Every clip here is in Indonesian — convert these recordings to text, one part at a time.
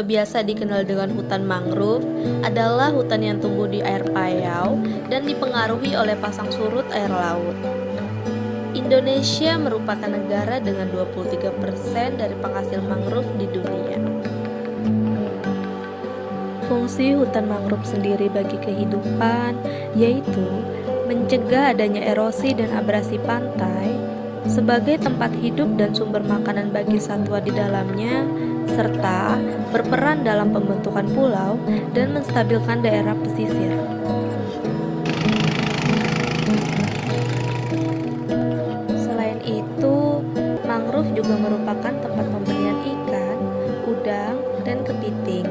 atau biasa dikenal dengan hutan mangrove adalah hutan yang tumbuh di air payau dan dipengaruhi oleh pasang surut air laut. Indonesia merupakan negara dengan 23% dari penghasil mangrove di dunia. Fungsi hutan mangrove sendiri bagi kehidupan yaitu mencegah adanya erosi dan abrasi pantai sebagai tempat hidup dan sumber makanan bagi satwa di dalamnya, serta berperan dalam pembentukan pulau dan menstabilkan daerah pesisir. Selain itu, mangrove juga merupakan tempat pemberian ikan, udang, dan kepiting.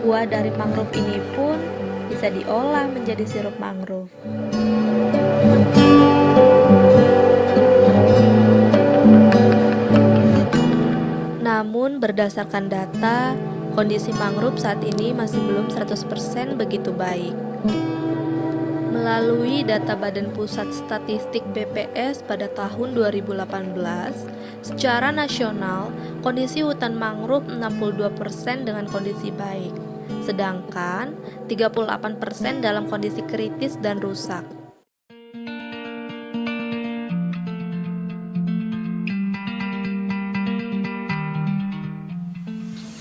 Buah dari mangrove ini pun bisa diolah menjadi sirup mangrove. Namun berdasarkan data, kondisi mangrove saat ini masih belum 100% begitu baik. Melalui data Badan Pusat Statistik BPS pada tahun 2018, secara nasional, kondisi hutan mangrove 62% dengan kondisi baik, sedangkan 38% dalam kondisi kritis dan rusak.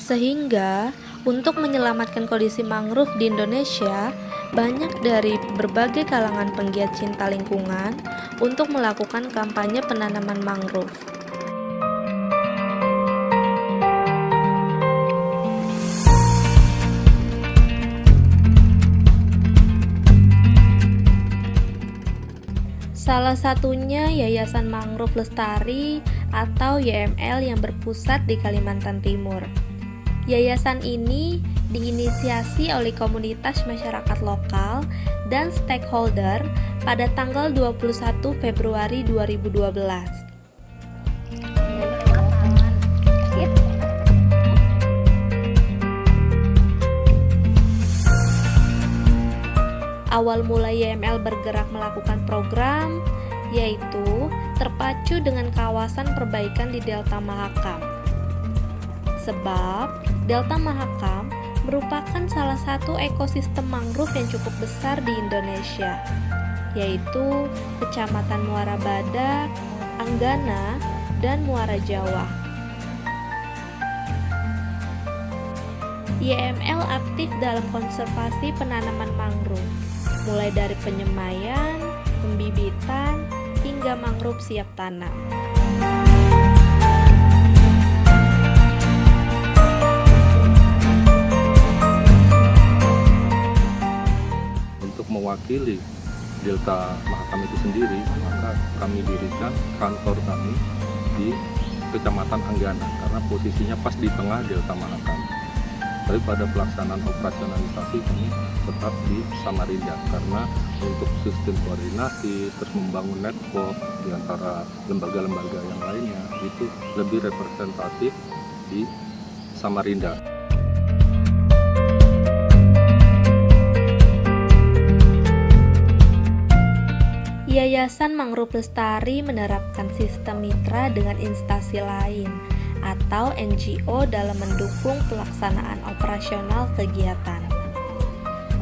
Sehingga, untuk menyelamatkan kondisi mangrove di Indonesia, banyak dari berbagai kalangan penggiat cinta lingkungan untuk melakukan kampanye penanaman mangrove. Salah satunya Yayasan Mangrove Lestari atau YML yang berpusat di Kalimantan Timur. Yayasan ini diinisiasi oleh komunitas masyarakat lokal dan stakeholder pada tanggal 21 Februari 2012. Awal mula YML bergerak melakukan program yaitu terpacu dengan kawasan perbaikan di Delta Mahakam. Sebab Delta Mahakam merupakan salah satu ekosistem mangrove yang cukup besar di Indonesia, yaitu Kecamatan Muara Badak, Anggana, dan Muara Jawa. YML aktif dalam konservasi penanaman mangrove, mulai dari penyemaian, pembibitan, hingga mangrove siap tanam. Mewakili Delta Mahakam itu sendiri, maka kami dirikan kantor kami di Kecamatan Anggana karena posisinya pas di tengah Delta Mahakam. Tapi pada pelaksanaan operasionalisasi kami tetap di Samarinda karena untuk sistem koordinasi terus membangun network di antara lembaga-lembaga yang lainnya itu lebih representatif di Samarinda. Yayasan Mangrove Lestari menerapkan sistem mitra dengan instansi lain atau NGO dalam mendukung pelaksanaan operasional kegiatan.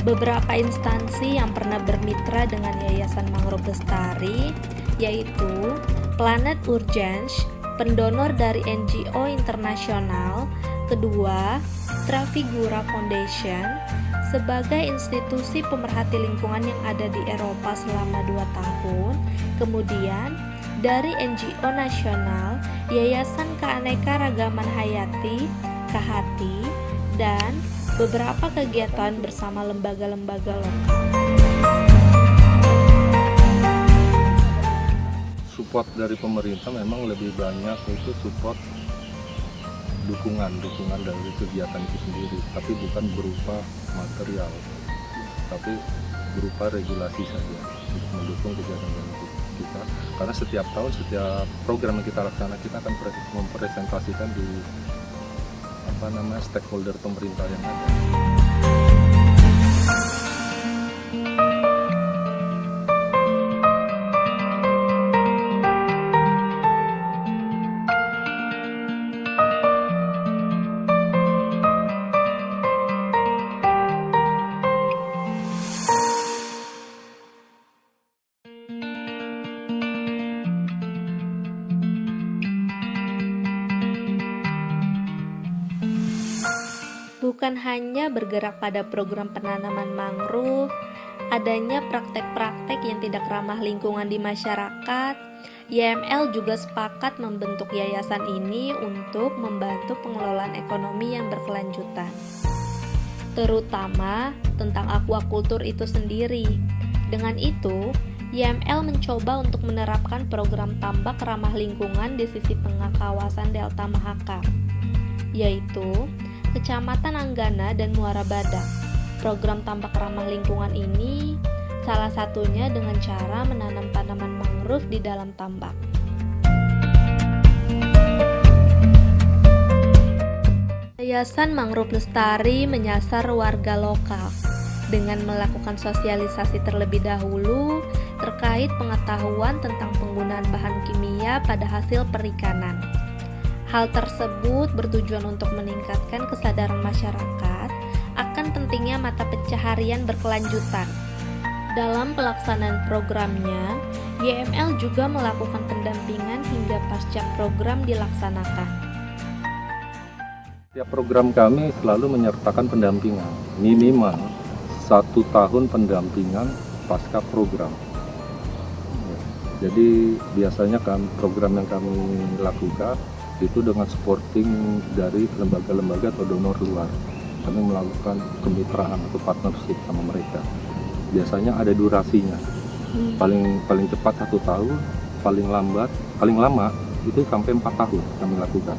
Beberapa instansi yang pernah bermitra dengan Yayasan Mangrove Lestari yaitu Planet Urgence, pendonor dari NGO internasional, kedua Trafigura Foundation, sebagai institusi pemerhati lingkungan yang ada di Eropa selama 2 tahun, kemudian dari NGO nasional, Yayasan Keanekaragaman Hayati, KHATI, dan beberapa kegiatan bersama lembaga-lembaga lokal. Support dari pemerintah memang lebih banyak itu support dukungan dari kegiatan itu sendiri, tapi bukan berupa material, tapi berupa regulasi saja untuk mendukung kegiatan kita. Karena setiap tahun, setiap program yang kita laksanakan, kita akan mempresentasikan di stakeholder pemerintah yang ada. bukan hanya bergerak pada program penanaman mangrove, adanya praktek-praktek yang tidak ramah lingkungan di masyarakat, YML juga sepakat membentuk yayasan ini untuk membantu pengelolaan ekonomi yang berkelanjutan, terutama tentang aquaculture itu sendiri. Dengan itu, YML mencoba untuk menerapkan program tambak ramah lingkungan di sisi tengah kawasan Delta Mahakam, yaitu Kecamatan Anggana dan Muara Badak. Program tambak ramah lingkungan ini salah satunya dengan cara menanam tanaman mangrove di dalam tambak. Yayasan Mangrove Lestari menyasar warga lokal dengan melakukan sosialisasi terlebih dahulu terkait pengetahuan tentang penggunaan bahan kimia pada hasil perikanan. Hal tersebut bertujuan untuk meningkatkan kesadaran masyarakat akan pentingnya mata pencaharian berkelanjutan. Dalam pelaksanaan programnya, YML juga melakukan pendampingan hingga pasca program dilaksanakan. Setiap program kami selalu menyertakan pendampingan, minimal 1 tahun pendampingan pasca program. Jadi biasanya kan program yang kami lakukan itu dengan supporting dari lembaga-lembaga atau donor luar. Kami melakukan kemitraan atau partnership sama mereka. Biasanya ada durasinya. Paling cepat 1 tahun, paling lama itu sampai 4 tahun kami lakukan.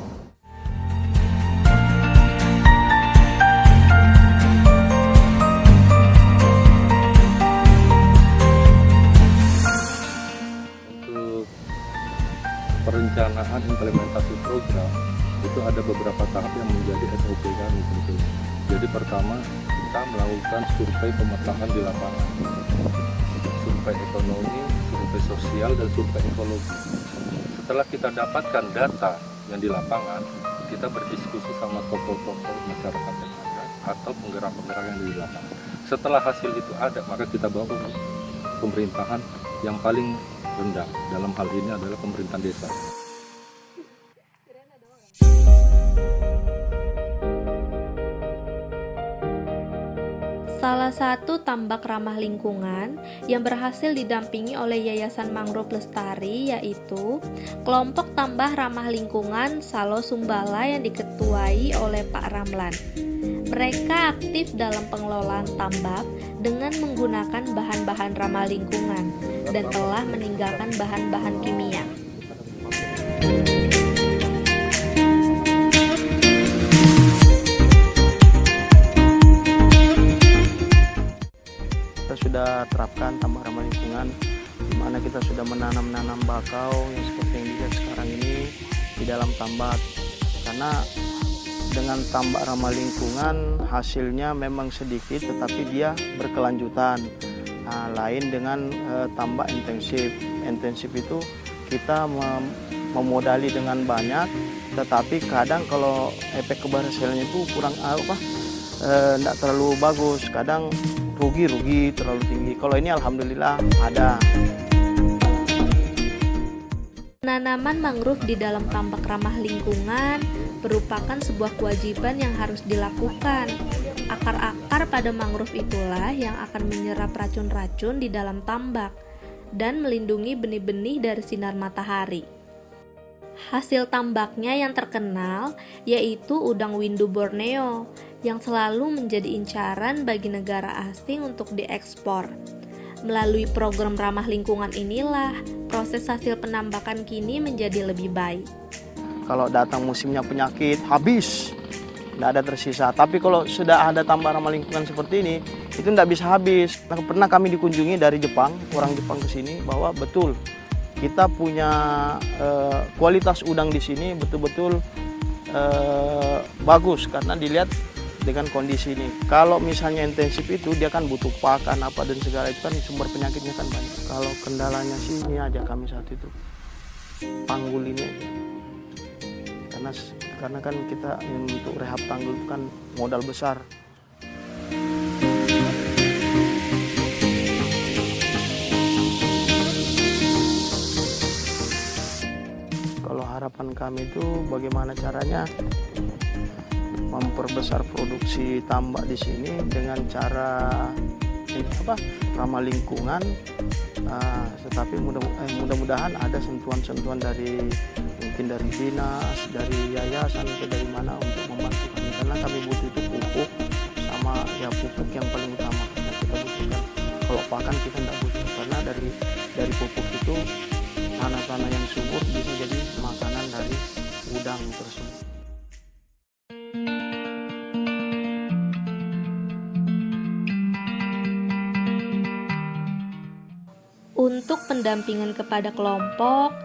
Perencanaan implementasi program itu ada beberapa tahap yang menjadi SOP kami tentunya. Jadi pertama kita melakukan survei pemetaan di lapangan, survei ekonomi, survei sosial, dan survei ekologi. Setelah kita dapatkan data yang di lapangan, kita berdiskusi sama tokoh-tokoh masyarakat yang ada atau penggerak-penggerak yang di lapangan. Setelah hasil itu ada, maka kita bawa ke pemerintahan yang paling rendah. Dalam hal ini adalah pemerintahan desa. Salah satu tambak ramah lingkungan yang berhasil didampingi oleh Yayasan Mangrove Lestari yaitu kelompok tambah ramah lingkungan Salo Sumbala yang diketuai oleh Pak Ramlan. Mereka aktif dalam pengelolaan tambak dengan menggunakan bahan-bahan ramah lingkungan dan telah meninggalkan bahan-bahan kimia. Kita sudah terapkan tambak ramah lingkungan, di mana kita sudah menanam bakau yang seperti yang dilihat sekarang ini di dalam tambak. Karena dengan tambak ramah lingkungan hasilnya memang sedikit, tetapi dia berkelanjutan. Nah, lain dengan tambak intensif. Intensif itu kita memodali dengan banyak, tetapi kadang kalau efek keberhasilannya itu kurang tidak terlalu bagus. Kadang rugi terlalu tinggi. Kalau ini alhamdulillah ada. Penanaman mangrove di dalam tambak ramah lingkungan merupakan sebuah kewajiban yang harus dilakukan. Akar-akar pada mangrove itulah yang akan menyerap racun-racun di dalam tambak dan melindungi benih-benih dari sinar matahari. Hasil tambaknya yang terkenal yaitu udang windu Borneo yang selalu menjadi incaran bagi negara asing untuk diekspor. Melalui program ramah lingkungan inilah proses hasil penambakan kini menjadi lebih baik. Kalau datang musimnya penyakit, habis, tidak ada tersisa. Tapi kalau sudah ada tambak ramah lingkungan seperti ini, itu tidak bisa habis. Nah, pernah kami dikunjungi dari Jepang, orang Jepang ke sini, bahwa betul kita punya kualitas udang di sini betul-betul bagus karena dilihat dengan kondisi ini. Kalau misalnya intensif itu dia kan butuh pakan apa dan segala itu kan sumber penyakitnya kan banyak. Kalau kendalanya sih ini aja kami saat itu panggul ini aja. Karena kan kita untuk rehab tanggul itu kan modal besar. Kalau harapan kami itu bagaimana caranya memperbesar produksi tambak di sini dengan cara ramah lingkungan, tetapi mudah-mudahan ada sentuhan-sentuhan dari mungkin dari dinas, dari yayasan atau dari mana untuk membantu kami, karena kami butuh itu pupuk sama ya pupuk yang paling utama karena kita butuhkan. Kalau pakan kita tidak butuh, karena dari pupuk itu tanah-tanah yang subur bisa jadi makanan dari udang tersebut. Untuk pendampingan kepada kelompok,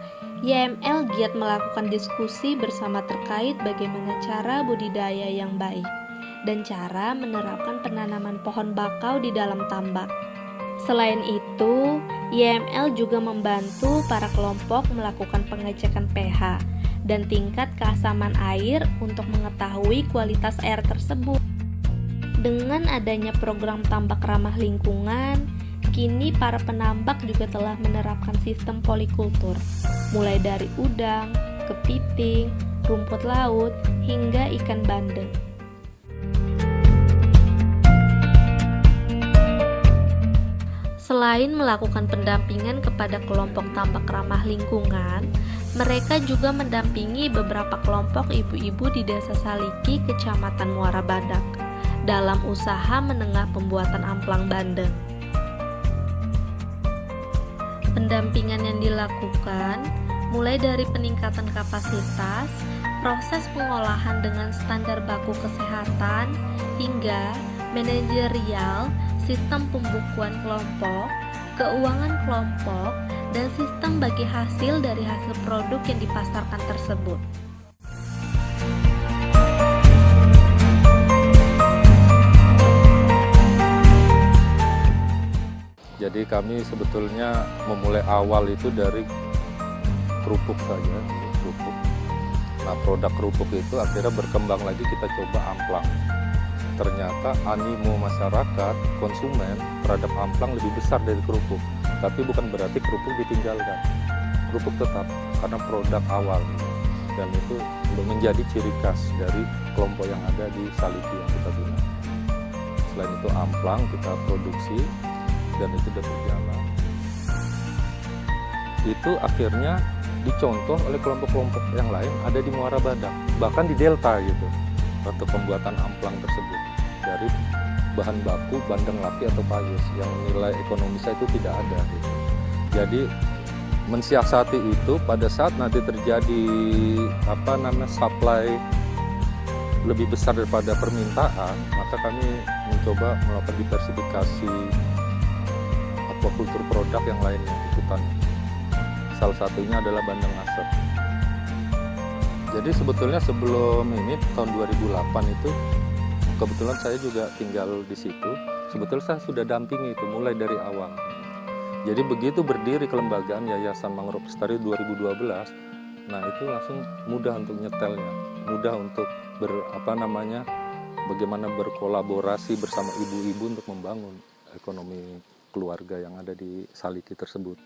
YML giat melakukan diskusi bersama terkait bagaimana cara budidaya yang baik dan cara menerapkan penanaman pohon bakau di dalam tambak. Selain itu, YML juga membantu para kelompok melakukan pengecekan pH dan tingkat keasaman air untuk mengetahui kualitas air tersebut. Dengan adanya program tambak ramah lingkungan, kini para penambak juga telah menerapkan sistem polikultur, mulai dari udang, kepiting, rumput laut, hingga ikan bandeng. Selain melakukan pendampingan kepada kelompok tambak ramah lingkungan, mereka juga mendampingi beberapa kelompok ibu-ibu di Desa Saliki, Kecamatan Muara Badak, dalam usaha menengah pembuatan amplang bandeng. Pendampingan yang dilakukan mulai dari peningkatan kapasitas, proses pengolahan dengan standar baku kesehatan, hingga manajerial, sistem pembukuan kelompok, keuangan kelompok, dan sistem bagi hasil dari hasil produk yang dipasarkan tersebut. Jadi kami sebetulnya memulai awal itu dari kerupuk saja, kerupuk. Nah, produk kerupuk itu akhirnya berkembang lagi, kita coba amplang. Ternyata animo masyarakat, konsumen terhadap amplang lebih besar dari kerupuk. Tapi bukan berarti kerupuk ditinggalkan. Kerupuk tetap karena produk awal. Dan itu menjadi ciri khas dari kelompok yang ada di Saliki yang kita bina. Selain itu amplang kita produksi dan itu sudah berjalan. Itu akhirnya dicontoh oleh kelompok-kelompok yang lain ada di Muara Badak, bahkan di Delta gitu, untuk pembuatan amplang tersebut dari bahan baku bandeng lapi atau payus yang nilai ekonomisnya itu tidak ada gitu. Jadi mensiasati itu pada saat nanti terjadi supply lebih besar daripada permintaan, maka kami mencoba melakukan diversifikasi aquaculture produk yang lainnya ikutan. Salah satunya adalah bandeng asap. Jadi sebetulnya sebelum ini tahun 2008 itu kebetulan saya juga tinggal di situ. Sebetulnya saya sudah dampingi itu mulai dari awal. Jadi begitu berdiri kelembagaan Yayasan Mangrove Lestari 2012, nah itu langsung mudah untuk nyetelnya, mudah untuk bagaimana berkolaborasi bersama ibu-ibu untuk membangun ekonomi keluarga yang ada di Saliki tersebut.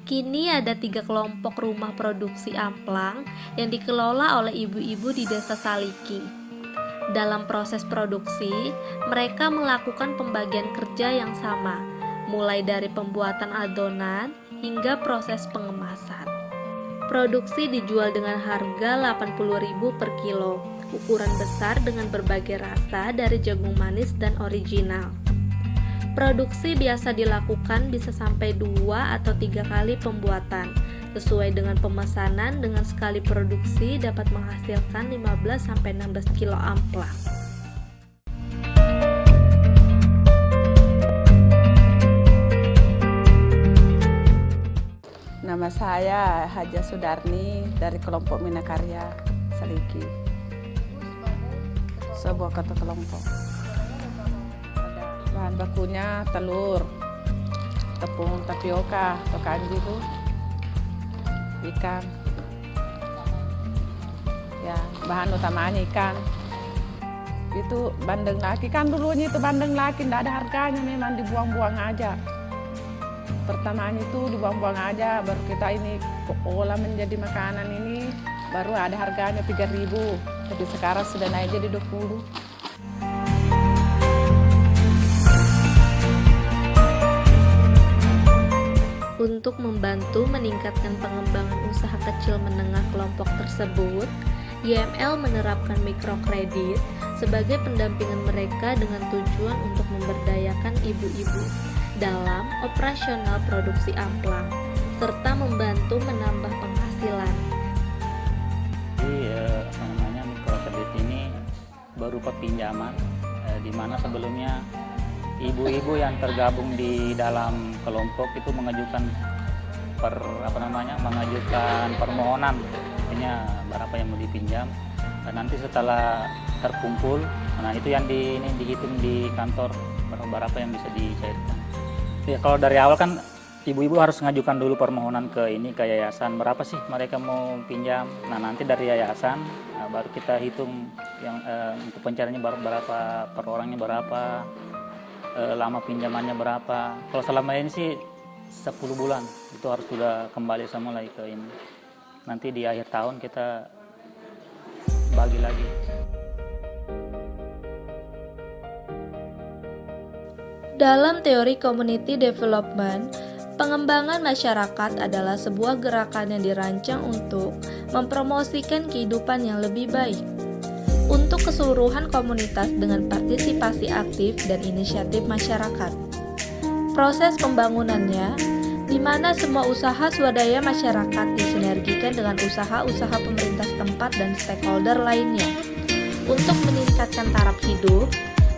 Kini ada 3 kelompok rumah produksi amplang yang dikelola oleh ibu-ibu di Desa Saliki. Dalam proses produksi, mereka melakukan pembagian kerja yang sama, mulai dari pembuatan adonan hingga proses pengemasan. Produksi dijual dengan harga Rp80.000 per kilo, ukuran besar dengan berbagai rasa dari jagung manis dan original. Produksi biasa dilakukan bisa sampai 2 atau 3 kali pembuatan, sesuai dengan pemesanan. Dengan sekali produksi dapat menghasilkan 15-16 kilo amplang. Nama saya Haja Sudarni dari kelompok Minakarya Saliki, sebuah kata kelompok. Bahan bakunya telur, tepung tapioka atau kanji itu, ikan. Ya, bahan utamanya ikan. Itu bandeng laki, kan dulunya itu bandeng laki tidak ada harganya, memang dibuang-buang aja. Pertamanya itu dibuang-buang aja, baru kita ini olah menjadi makanan ini baru ada harganya 3.000, tapi sekarang sudah naik jadi 20. Untuk membantu meningkatkan pengembangan usaha kecil menengah kelompok tersebut, YML menerapkan mikrokredit sebagai pendampingan mereka dengan tujuan untuk memberdayakan ibu-ibu dalam operasional produksi amplang, serta membantu menambah penghasilan. Jadi mikrokredit ini berupa pinjaman, di mana sebelumnya ibu-ibu yang tergabung di dalam kelompok itu mengajukan mengajukan permohonan, artinya berapa yang mau dipinjam. Dan nanti setelah terkumpul, nah itu yang dihitung di kantor berapa yang bisa dicairkan. Ya kalau dari awal kan ibu-ibu harus mengajukan dulu permohonan ke yayasan, berapa sih mereka mau pinjam. Nah nanti dari yayasan baru kita hitung yang untuk pencairannya berapa, per orangnya berapa, lama pinjamannya berapa. Kalau selama ini sih 10 bulan itu harus sudah kembali semula ke ini. Nanti di akhir tahun kita bagi lagi. Dalam teori community development, pengembangan masyarakat adalah sebuah gerakan yang dirancang untuk mempromosikan kehidupan yang lebih baik untuk keseluruhan komunitas dengan partisipasi aktif dan inisiatif masyarakat. Proses pembangunannya, di mana semua usaha swadaya masyarakat disinergikan dengan usaha-usaha pemerintah setempat dan stakeholder lainnya untuk meningkatkan taraf hidup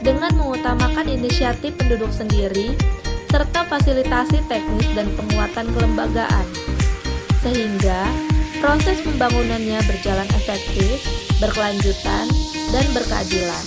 dengan mengutamakan inisiatif penduduk sendiri serta fasilitasi teknis dan penguatan kelembagaan, sehingga proses pembangunannya berjalan efektif, berkelanjutan, dan berkeadilan.